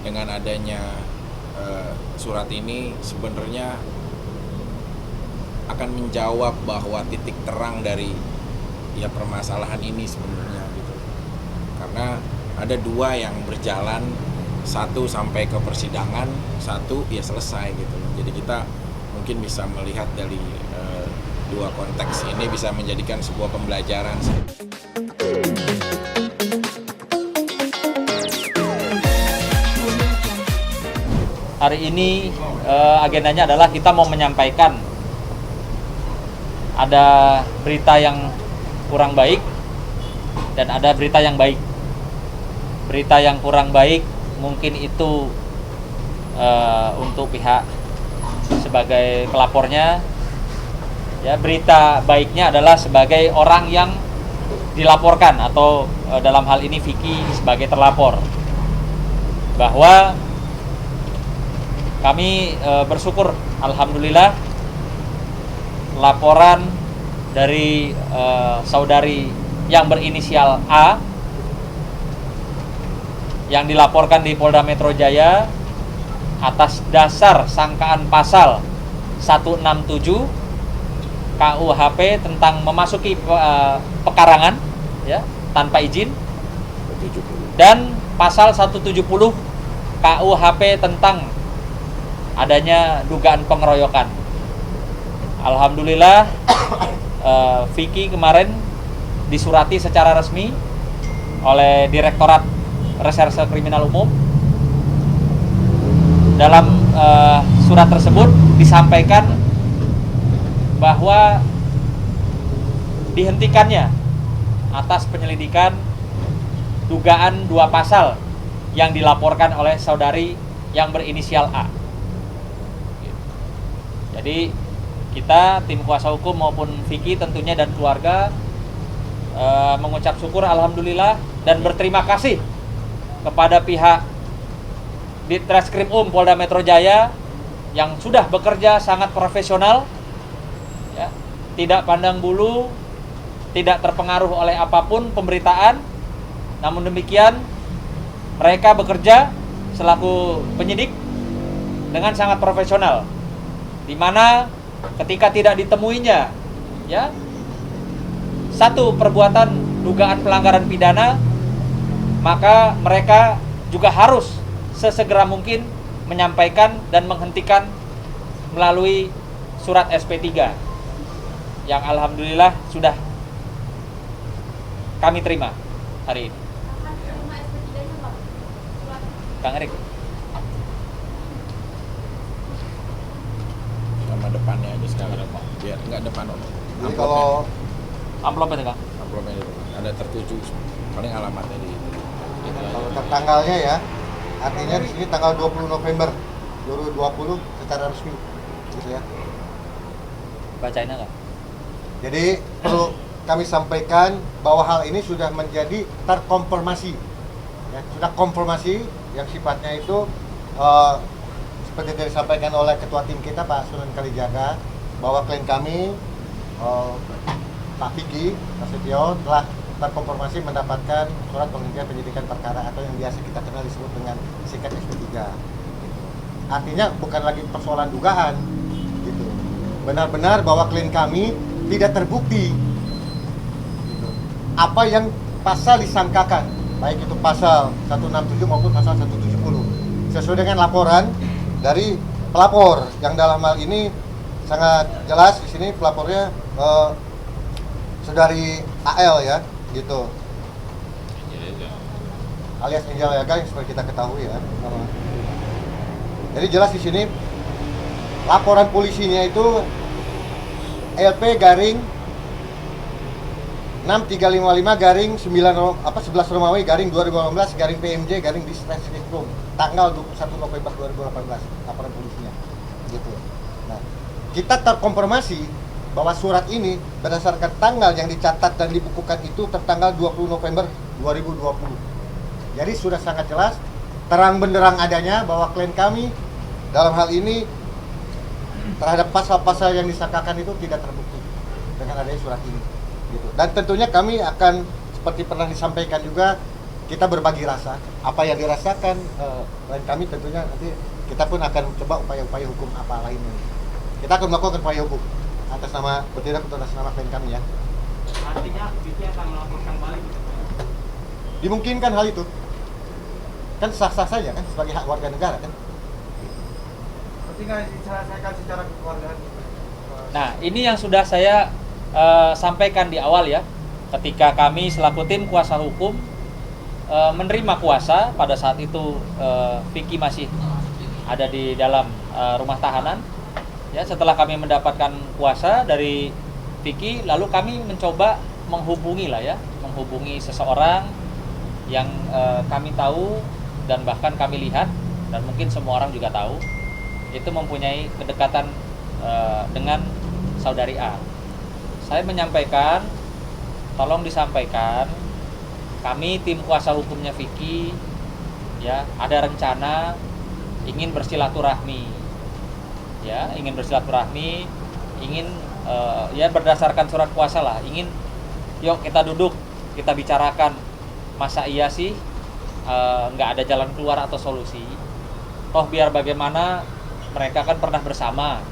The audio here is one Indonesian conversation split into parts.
dengan adanya surat ini sebenarnya akan menjawab bahwa titik terang dari permasalahan ini sebenarnya gitu. Karena ada dua yang berjalan, satu sampai ke persidangan, satu selesai gitu. Jadi kita mungkin bisa melihat dari dua konteks ini bisa menjadikan sebuah pembelajaran. Hari ini agendanya adalah kita mau menyampaikan ada berita yang kurang baik dan ada berita yang baik. Berita yang kurang baik mungkin itu untuk pihak sebagai pelapornya. Ya, berita baiknya adalah sebagai orang yang dilaporkan atau dalam hal ini Vicky sebagai terlapor, bahwa kami bersyukur alhamdulillah laporan dari saudari yang berinisial A yang dilaporkan di Polda Metro Jaya atas dasar sangkaan pasal 167 KUHP tentang memasuki pekarangan tanpa izin, dan pasal 170 KUHP tentang adanya dugaan pengeroyokan. Alhamdulillah Vicky kemarin disurati secara resmi oleh Direktorat Reserse Kriminal Umum. Dalam surat tersebut disampaikan bahwa dihentikannya atas penyelidikan dugaan dua pasal yang dilaporkan oleh saudari yang berinisial A. Jadi kita tim kuasa hukum maupun Vicky tentunya dan keluarga mengucap syukur alhamdulillah dan berterima kasih kepada pihak Ditreskrimum Polda Metro Jaya yang sudah bekerja sangat profesional, tidak pandang bulu, tidak terpengaruh oleh apapun pemberitaan. Namun demikian mereka bekerja selaku penyidik dengan sangat profesional, di mana ketika tidak ditemuinya satu perbuatan dugaan pelanggaran pidana, maka mereka juga harus sesegera mungkin menyampaikan dan menghentikan melalui surat SP3 yang alhamdulillah sudah kami terima hari ini. Kang Erik. Nama depannya aja sekarang, biar nggak depan. Jadi kalau amplopnya Kang. Amplopnya itu ada tertuju, paling alamatnya di kalau tanggalnya ya, artinya di sini tanggal 20 November 2020 secara resmi, gitu ya. Bacainnya nggak? Jadi perlu kami sampaikan bahwa hal ini sudah menjadi terkonfirmasi, sudah konfirmasi yang sifatnya itu seperti yang disampaikan oleh Ketua Tim kita Pak Sunan Kalijaga, bahwa klien kami Pak Vicky Prasetyo telah terkonfirmasi mendapatkan surat penghentian penyidikan perkara atau yang biasa kita kenal disebut dengan singkat SP3. Artinya bukan lagi persoalan dugaan, gitu. Benar-benar bahwa klien kami tidak terbukti apa yang pasal disangkakan, baik itu pasal 167 maupun pasal 170, sesuai dengan laporan dari pelapor yang dalam hal ini sangat jelas. Di sini pelapornya saudari AL ya, gitu, alias Angel Yaga yang seperti kita ketahui ya. Jadi jelas di sini laporan polisinya itu LP garing 6355 garing 11 Romawi garing 2018 garing PMJ garing Ditreskrimum tanggal 21 November 2018 laporan polisinya, gitu. Nah, kita terkonfirmasi bahwa surat ini berdasarkan tanggal yang dicatat dan dibukukan itu tertanggal 20 November 2020. Jadi sudah sangat jelas, terang benderang adanya bahwa klien kami dalam hal ini terhadap pasal-pasal yang disangkakan itu tidak terbukti dengan adanya surat ini, gitu. Dan tentunya kami akan seperti pernah disampaikan juga kita berbagi rasa. Apa yang dirasakan klien kami tentunya nanti kita pun akan coba upaya-upaya hukum apa lainnya. Kita akan melakukan upaya hukum atas nama bertindak atas nama klien kami ya. Artinya Vicky akan melaporkan balik gitu. Dimungkinkan hal itu. Kan sah-sah saja kan sebagai hak warga negara kan. Berarti nggak diselesaikan secara kekeluargaan? Nah, ini yang sudah saya sampaikan di awal ya. Ketika kami selaku tim kuasa hukum menerima kuasa pada saat itu Vicky masih ada di dalam rumah tahanan. Ya, setelah kami mendapatkan kuasa dari Vicky, lalu kami mencoba menghubungi seseorang yang kami tahu dan bahkan kami lihat dan mungkin semua orang juga tahu itu mempunyai kedekatan dengan saudari A. Saya menyampaikan, tolong disampaikan, kami tim kuasa hukumnya Vicky ya ada rencana ingin bersilaturahmi, ingin ya berdasarkan surat kuasa lah, ingin yuk kita duduk, kita bicarakan, masa iya sih nggak ada jalan keluar atau solusi, toh biar bagaimana mereka kan pernah bersama.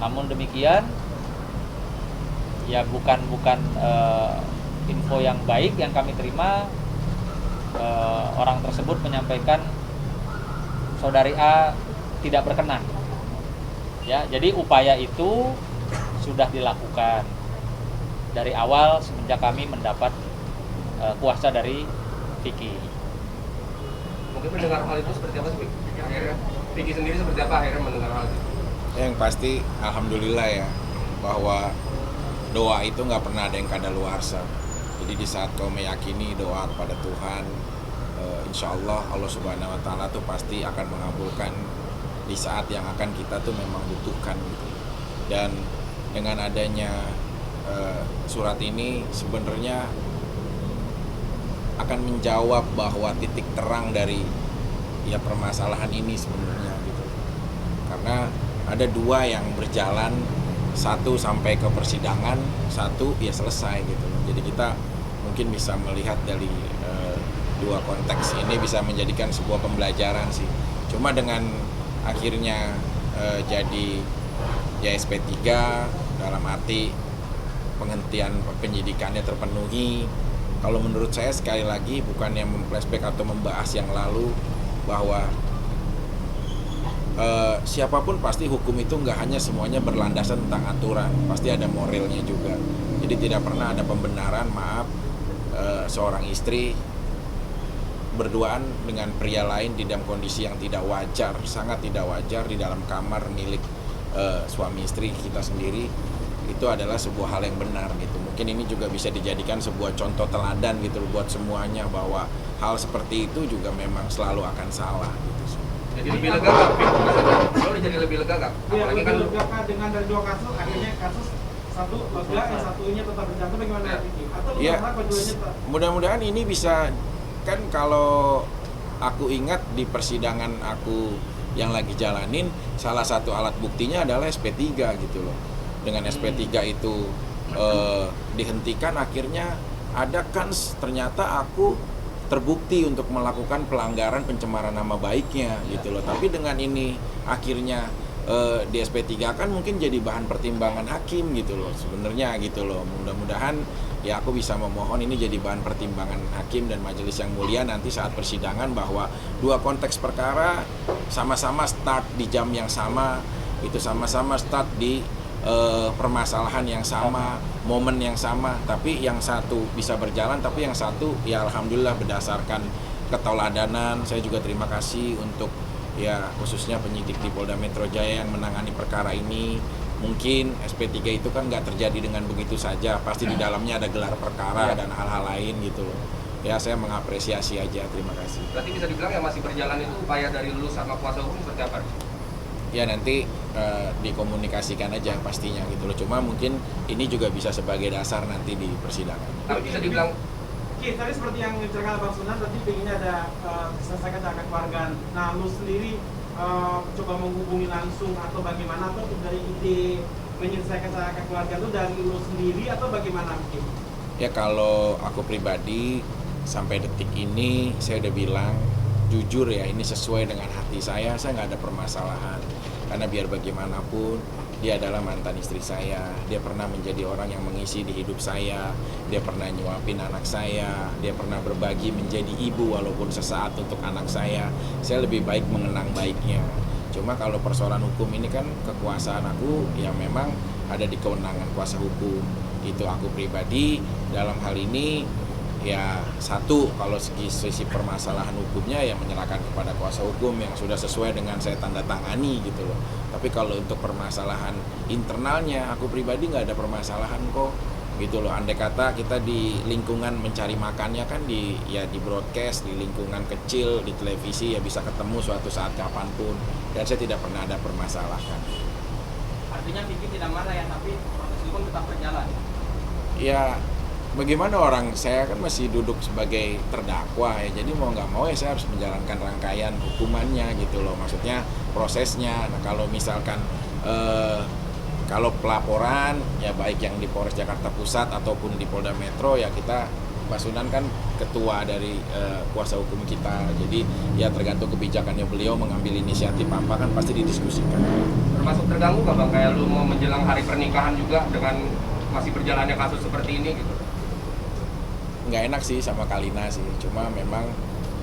Namun demikian ya bukan info yang baik yang kami terima. Orang tersebut menyampaikan saudari A tidak berkenan. Ya, jadi upaya itu sudah dilakukan dari awal semenjak kami mendapat kuasa dari Vicky. Mungkin mendengar hal itu seperti apa sih? Akhirnya Vicky sendiri seperti apa akhirnya mendengar hal itu? Yang pasti alhamdulillah ya, bahwa doa itu nggak pernah ada yang kadaluarsa. Jadi di saat kau meyakini doa kepada Tuhan, insya Allah Allah Subhanahu Wa Taala tuh pasti akan mengabulkan di saat yang akan kita tuh memang butuhkan gitu. Dan dengan adanya surat ini sebenarnya akan menjawab bahwa titik terang dari ya permasalahan ini sebenarnya gitu. Karena ada dua yang berjalan, satu sampai ke persidangan, satu ya selesai gitu. Jadi kita mungkin bisa melihat dari dua konteks ini bisa menjadikan sebuah pembelajaran sih. Cuma dengan akhirnya jadi ya SP3 dalam arti penghentian penyidikannya terpenuhi. Kalau menurut saya sekali lagi bukan yang memflashback atau membahas yang lalu, bahwa siapapun pasti hukum itu nggak hanya semuanya berlandasan tentang aturan, pasti ada moralnya juga. Jadi tidak pernah ada pembenaran, maaf, seorang istri berduaan dengan pria lain di dalam kondisi yang tidak wajar, sangat tidak wajar di dalam kamar milik suami istri kita sendiri, itu adalah sebuah hal yang benar gitu. Mungkin ini juga bisa dijadikan sebuah contoh teladan gitu buat semuanya, bahwa hal seperti itu juga memang selalu akan salah gitu. Jadi lebih lega nggak, Pik? Lo udah jadi lebih lega nggak? Iya, Apalagi lebih kan lega Kak, dengan dari dua kasus, akhirnya kasus satu lega, yang satunya tetap berjalan, bagaimana Vicky? Atau lu Ya, berharap keduanya tetap? mudah-mudahan ini bisa, kan kalau aku ingat di persidangan aku yang lagi jalanin, salah satu alat buktinya adalah SP3 gitu loh. Dengan SP3 itu dihentikan, akhirnya ada kans ternyata aku terbukti untuk melakukan pelanggaran pencemaran nama baiknya gitu loh. Tapi dengan ini akhirnya di SP3 kan mungkin jadi bahan pertimbangan hakim gitu loh sebenarnya gitu loh. Mudah-mudahan ya aku bisa memohon ini jadi bahan pertimbangan hakim dan majelis yang mulia nanti saat persidangan, bahwa dua konteks perkara sama-sama start di jam yang sama, itu sama-sama start di permasalahan yang sama, momen yang sama, tapi yang satu bisa berjalan, tapi yang satu ya alhamdulillah berdasarkan keteladanan. Saya juga terima kasih untuk ya khususnya penyidik di Polda Metro Jaya yang menangani perkara ini. Mungkin SP3 itu kan nggak terjadi dengan begitu saja, pasti di dalamnya ada gelar perkara dan hal-hal lain gitu loh. Ya saya mengapresiasi aja, terima kasih. berarti bisa dibilang yang masih berjalan itu upaya dari lu sama kuasa hukum seperti apa? Ya nanti dikomunikasikan aja pastinya gitu loh. Cuma mungkin ini juga bisa sebagai dasar nanti di persidangan. Tapi bisa dibilang Ki, tadi seperti yang diceritakan Bang Sunan, tadi pengennya ada selesaikan dengan keluargaan. Nah, lu sendiri coba menghubungi langsung atau bagaimana, atau dari ide menyelesaikan secara keluarga itu dari lu sendiri atau bagaimana mungkin? Ya kalau aku pribadi sampai detik ini saya udah bilang jujur ya, ini sesuai dengan hati saya nggak ada permasalahan. Karena biar bagaimanapun dia adalah mantan istri saya, dia pernah menjadi orang yang mengisi di hidup saya, dia pernah nyuapin anak saya, dia pernah berbagi menjadi ibu walaupun sesaat untuk anak saya lebih baik mengenang baiknya. Cuma kalau persoalan hukum ini kan kekuasaan aku yang memang ada di kewenangan kuasa hukum. Itu aku pribadi dalam hal ini ya, satu, kalau sisi permasalahan hukumnya ya menyerahkan kepada kuasa hukum yang sudah sesuai dengan saya tanda tangani gitu loh. Tapi kalau untuk permasalahan internalnya aku pribadi nggak ada permasalahan kok gitu loh. Andai kata kita di lingkungan mencari makannya kan di broadcast, di lingkungan kecil, di televisi ya bisa ketemu suatu saat kapanpun, dan saya tidak pernah ada permasalahan. Artinya Vicky tidak marah ya, tapi proses hukum tetap berjalan. Ya bagaimana orang, saya kan masih duduk sebagai terdakwa ya, jadi mau nggak mau ya saya harus menjalankan rangkaian hukumannya gitu loh, maksudnya prosesnya. Nah kalau misalkan kalau pelaporan ya baik yang di Polres Jakarta Pusat ataupun di Polda Metro ya kita, Pak Sunan kan ketua dari kuasa hukum kita, jadi ya tergantung kebijakannya beliau mengambil inisiatif apa kan pasti didiskusikan. Termasuk terganggu nggak Bang, kayak lu mau menjelang hari pernikahan juga dengan masih berjalannya kasus seperti ini gitu? Nggak enak sih sama Kalina sih, cuma memang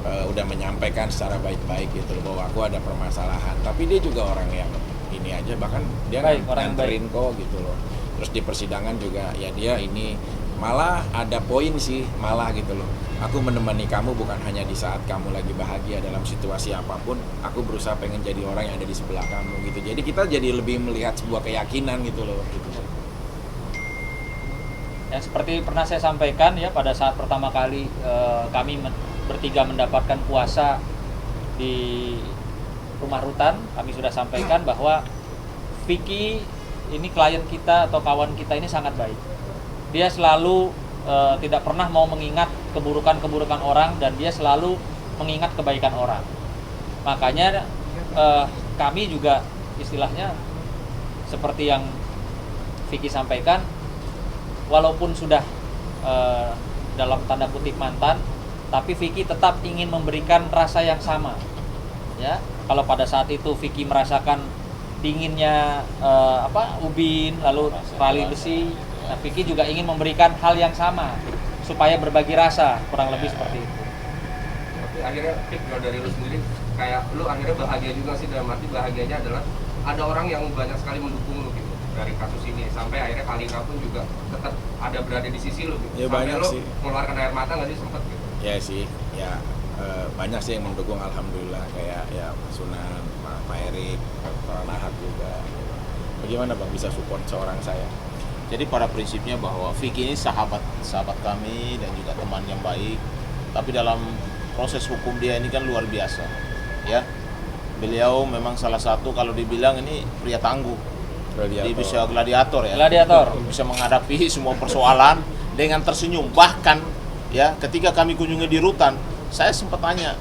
udah menyampaikan secara baik-baik gitu loh bahwa aku ada permasalahan, tapi dia juga orang yang ini aja, bahkan dia nganterin kok gitu loh. Terus di persidangan juga ya dia ini malah ada poin sih, malah gitu loh, aku menemani kamu bukan hanya di saat kamu lagi bahagia, dalam situasi apapun aku berusaha pengen jadi orang yang ada di sebelah kamu gitu. Jadi kita jadi lebih melihat sebuah keyakinan gitu loh gitu. Ya, seperti pernah saya sampaikan ya, pada saat pertama kali kami bertiga mendapatkan kuasa di rumah rutan, kami sudah sampaikan bahwa Vicky ini klien kita atau kawan kita ini sangat baik. Dia selalu tidak pernah mau mengingat keburukan-keburukan orang, dan dia selalu mengingat kebaikan orang. Makanya kami juga istilahnya seperti yang Vicky sampaikan, walaupun sudah dalam tanda kutip mantan, tapi Vicky tetap ingin memberikan rasa yang sama. Ya, kalau pada saat itu Vicky merasakan dinginnya ubin, lalu tali besi, nah Vicky juga ingin memberikan hal yang sama supaya berbagi rasa, kurang lebih seperti itu. Tapi akhirnya kalau dari lu sendiri, kayak lu akhirnya bahagia juga sih, dalam arti bahagianya adalah ada orang yang banyak sekali mendukung lu gitu dari kasus ini, sampai akhirnya Kalina pun juga tetap ada berada di sisi lu gitu. Ya, sampai banyak lu sih. mengeluarkan air mata nggak sih sempet gitu? Ya sih, ya banyak sih yang mendukung, alhamdulillah, kayak ya Pak Sunan, Pak Erik, Pak Nahat juga. Bagaimana Bang bisa support seorang saya? Jadi pada prinsipnya bahwa Vicky ini sahabat kami dan juga teman yang baik. Tapi dalam proses hukum dia ini kan luar biasa, ya. Beliau memang salah satu, kalau dibilang ini pria tangguh. Dia bisa gladiator ya. Gladiator. Bisa menghadapi semua persoalan dengan tersenyum. Bahkan ya ketika kami kunjungi di rutan, saya sempat tanya,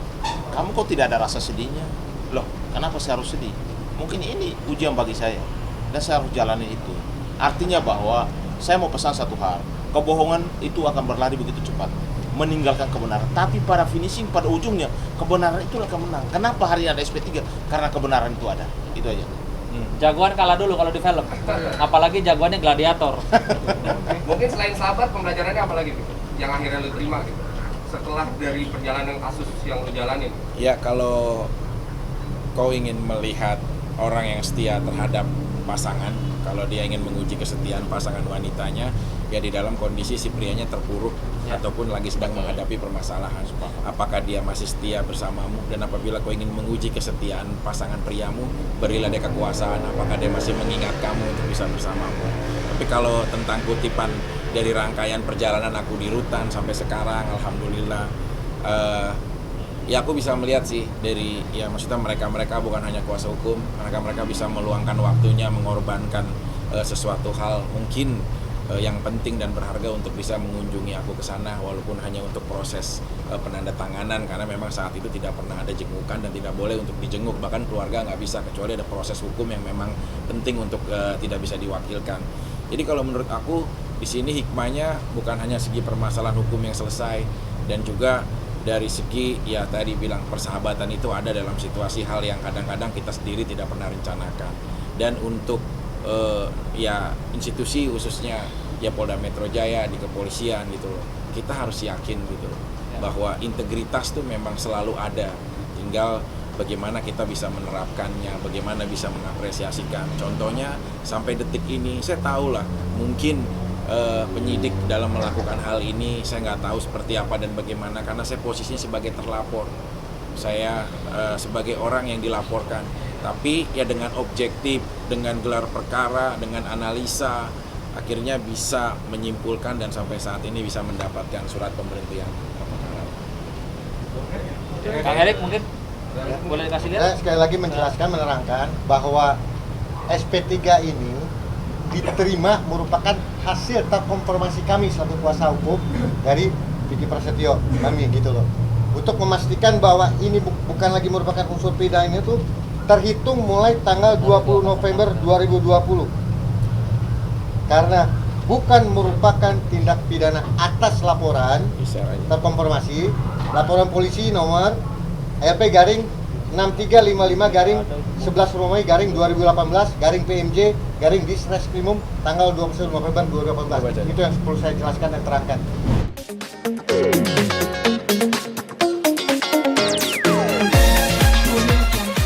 kamu kok tidak ada rasa sedihnya? Loh, kenapa saya harus sedih? Mungkin ini ujian bagi saya dan saya harus jalani itu. Artinya bahwa saya mau pesan satu hal, kebohongan itu akan berlari begitu cepat, meninggalkan kebenaran. Tapi pada finishing, pada ujungnya, kebenaran itulah akan menang. Kenapa hari ini ada SP3? Karena kebenaran itu ada. Itu aja. Jagoan kalah dulu kalau di film, apalagi jagoannya gladiator. Mungkin selain sahabat, pembelajarannya apa lagi gitu yang akhirnya lu terima gitu setelah dari perjalanan kasus yang lu jalanin? Ya kalau kau ingin melihat orang yang setia terhadap pasangan, kalau dia ingin menguji kesetiaan pasangan wanitanya, ya di dalam kondisi si prianya terpuruk ataupun lagi sedang menghadapi permasalahan, apakah dia masih setia bersamamu, dan apabila kau ingin menguji kesetiaan pasangan priamu, berilah dia kekuasaan, apakah dia masih mengingat kamu untuk bisa bersamamu. Tapi kalau tentang kutipan dari rangkaian perjalanan aku di rutan sampai sekarang, alhamdulillah, ya aku bisa melihat sih dari, ya maksudnya mereka bukan hanya kuasa hukum, mereka bisa meluangkan waktunya, mengorbankan sesuatu hal mungkin yang penting dan berharga untuk bisa mengunjungi aku ke sana, walaupun hanya untuk proses penandatanganan, karena memang saat itu tidak pernah ada jengukan dan tidak boleh untuk dijenguk, bahkan keluarga nggak bisa, kecuali ada proses hukum yang memang penting untuk tidak bisa diwakilkan. Jadi kalau menurut aku di sini hikmahnya bukan hanya segi permasalahan hukum yang selesai, Dan juga dari segi ya tadi bilang persahabatan itu ada dalam situasi hal yang kadang-kadang kita sendiri tidak pernah rencanakan. Dan untuk ya institusi khususnya ya Polda Metro Jaya di kepolisian gitu loh, kita harus yakin gitu loh bahwa integritas tuh memang selalu ada, tinggal bagaimana kita bisa menerapkannya, bagaimana bisa mengapresiasikan. Contohnya sampai detik ini saya tahu lah mungkin penyidik dalam melakukan hal ini saya nggak tahu seperti apa dan bagaimana, karena saya posisinya sebagai terlapor, saya sebagai orang yang dilaporkan. Tapi ya dengan objektif, dengan gelar perkara, dengan analisa, akhirnya bisa menyimpulkan dan sampai saat ini bisa mendapatkan surat pemberhentian perkara. Kang Erik mungkin boleh dikasih lihat? Saya sekali lagi menjelaskan, menerangkan bahwa SP3 ini diterima merupakan hasil terkonfirmasi kami selaku kuasa hukum dari Vicky Prasetyo kami gitu loh, untuk memastikan bahwa ini bukan lagi merupakan unsur pidana, itu terhitung mulai tanggal 20 November 2020 karena bukan merupakan tindak pidana atas laporan terkonfirmasi laporan polisi nomor LP garing 6355 11 Romawi garing 2018 garing PMJ garing Disreskrimum tanggal 21 November 2018. Itu yang perlu saya jelaskan dan terangkan.